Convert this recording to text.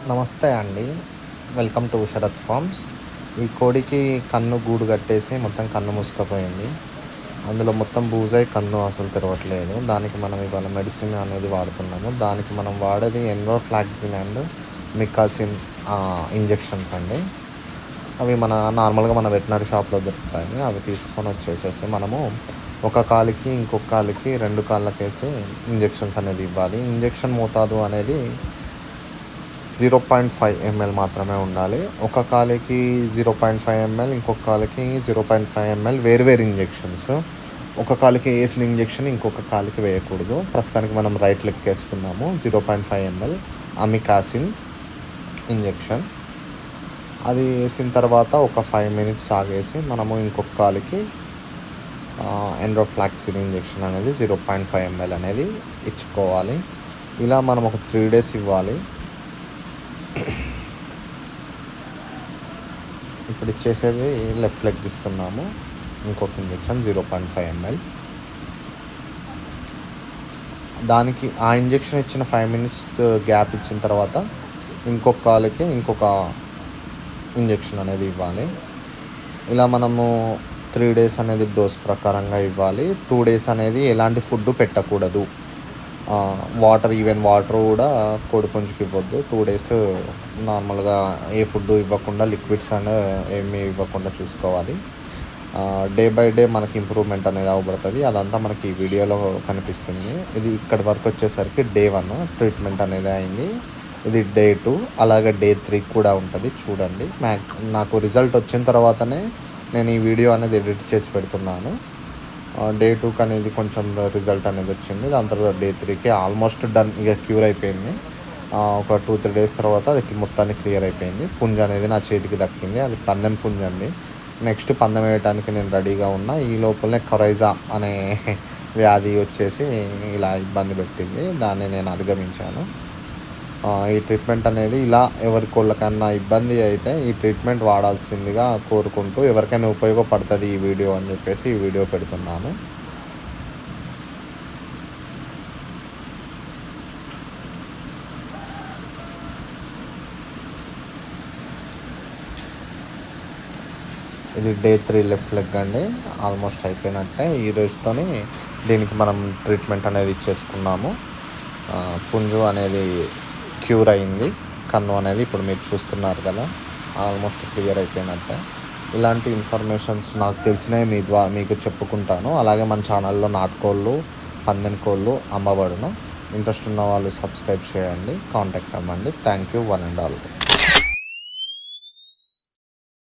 నమస్తే అండి. Welcome to Sharath farms. ఈ కోడికి కన్ను గూడు కట్టేసి మొత్తం కన్ను మూసుకుపోయింది. అందులో మొత్తం బూజై కన్ను అసలు తెరవట్లేదు. దానికి మనం ఇవాళ మెడిసిన్ అనేది వాడుతున్నాము. దానికి మనం వాడేది ఎన్రోఫ్లాక్సిన్ అండ్ మికాసిన్ ఇంజెక్షన్స్ అండి. అవి నార్మల్గా మన వెటనరీ షాప్లో దొరుకుతాయి. అవి తీసుకొని వచ్చేసేసి మనము ఒక కాలికి ఇంకొక కాలికి 2 కాళ్ళకేసి ఇంజెక్షన్స్ అనేది ఇవ్వాలి. ఇంజెక్షన్ మోతాదు అనేది 0.5 ml మాత్రమే ఉండాలి. ఒక కాలికి 0.5 ml, ఇంకొక కాలికి 0.5 ml వేరు ఇంజెక్షన్స్. ఒక కాలికి వేసిన ఇంజెక్షన్ ఇంకొక కాలికి వేయకూడదు. ప్రస్తుతానికి మనం రైట్ లెగ్కి వేస్తున్నాము 0.5 ml అమికాసిన్ ఇంజెక్షన్. అది వేసిన తర్వాత ఒక 5 minutes ఆగేసి మనము ఇంకొక కాలికి ఎన్రోఫ్లాక్సిన్ ఇంజెక్షన్ అనేది 0.5 ml అనేది ఇచ్చుకోవాలి. ఇలా మనం ఒక 3 days ఇవ్వాలి. ఇప్పుడు ఇచ్చేసేది లెఫ్ట్ లెగ్ ఇస్తున్నాము. ఇంకొక ఇంజెక్షన్ 0.5 ml. దానికి ఆ ఇంజెక్షన్ ఇచ్చిన 5 minutes గ్యాప్ ఇచ్చిన తర్వాత ఇంకొక కాలుకి ఇంకొక ఇంజెక్షన్ అనేది ఇవ్వాలి. ఇలా మనము 3 days అనేది డోస్ ప్రకారంగా ఇవ్వాలి. 2 days అనేది ఎలాంటి ఫుడ్ పెట్టకూడదు. వాటర్ కూడా కోడిపుంజుకి ఇవ్వద్దు. 2 days నార్మల్గా ఏ ఫుడ్ ఇవ్వకుండా లిక్విడ్స్ ఏమీ ఇవ్వకుండా చూసుకోవాలి. డే బై డే మనకి ఇంప్రూవ్మెంట్ అనేది అవబడుతుంది. అదంతా మనకి ఈ వీడియోలో కనిపిస్తుంది. ఇది ఇక్కడి వరకు వచ్చేసరికి Day 1 ట్రీట్మెంట్ అనేది అయింది. ఇది Day 2, అలాగే Day 3 కూడా ఉంటుంది. చూడండి. నాకు రిజల్ట్ వచ్చిన తర్వాతనే నేను ఈ వీడియో అనేది ఎడిట్ చేసి పెడుతున్నాను. Day 2 అనేది కొంచెం రిజల్ట్ అనేది వచ్చింది. దాని తర్వాత Day 3కి ఆల్మోస్ట్ డన్, ఇక క్యూర్ అయిపోయింది. ఒక 2-3 days తర్వాత అది మొత్తాన్ని క్లియర్ అయిపోయింది. పుంజ అనేది నా చేతికి దక్కింది. అది పందెం పుంజ అండి. నెక్స్ట్ పందెం వేయడానికి నేను రెడీగా ఉన్నా. ఈ లోపలనే కొరైజా అనే వ్యాధి వచ్చేసి ఇలా ఇబ్బంది పెట్టింది. దాన్ని నేను అధిగమించాను. ఈ ట్రీట్మెంట్ అనేది ఇలా ఎవరికోళ్ళకన్నా ఇబ్బంది అయితే ఈ ట్రీట్మెంట్ వాడాల్సిందిగా కోరుకుంటూ, ఎవరికైనా ఉపయోగపడుతుంది ఈ వీడియో అని చెప్పేసి ఈ వీడియో పెడుతున్నాను. ఇది Day 3 లెఫ్ట్ లెగ్ అండి. ఆల్మోస్ట్ అయిపోయినట్టే. ఈ రోజుతోని దీనికి మనం ట్రీట్మెంట్ అనేది ఇచ్చేసుకున్నాము. పుంజు అనేది క్యూర్ అయింది. కన్ను అనేది ఇప్పుడు మీరు చూస్తున్నారు కదా, ఆల్మోస్ట్ క్లియర్ అయిపోయినట్టే. ఇలాంటి ఇన్ఫర్మేషన్స్ నాకు తెలిసినవి మీకు చెప్పుకుంటాను. అలాగే మన ఛానల్లో నాటుకోళ్ళు, పందెం కోళ్ళు అమ్మబడును. ఇంట్రెస్ట్ ఉన్న వాళ్ళు సబ్స్క్రైబ్ చేయండి, కాంటాక్ట్ అవ్వండి. Thank you one and all.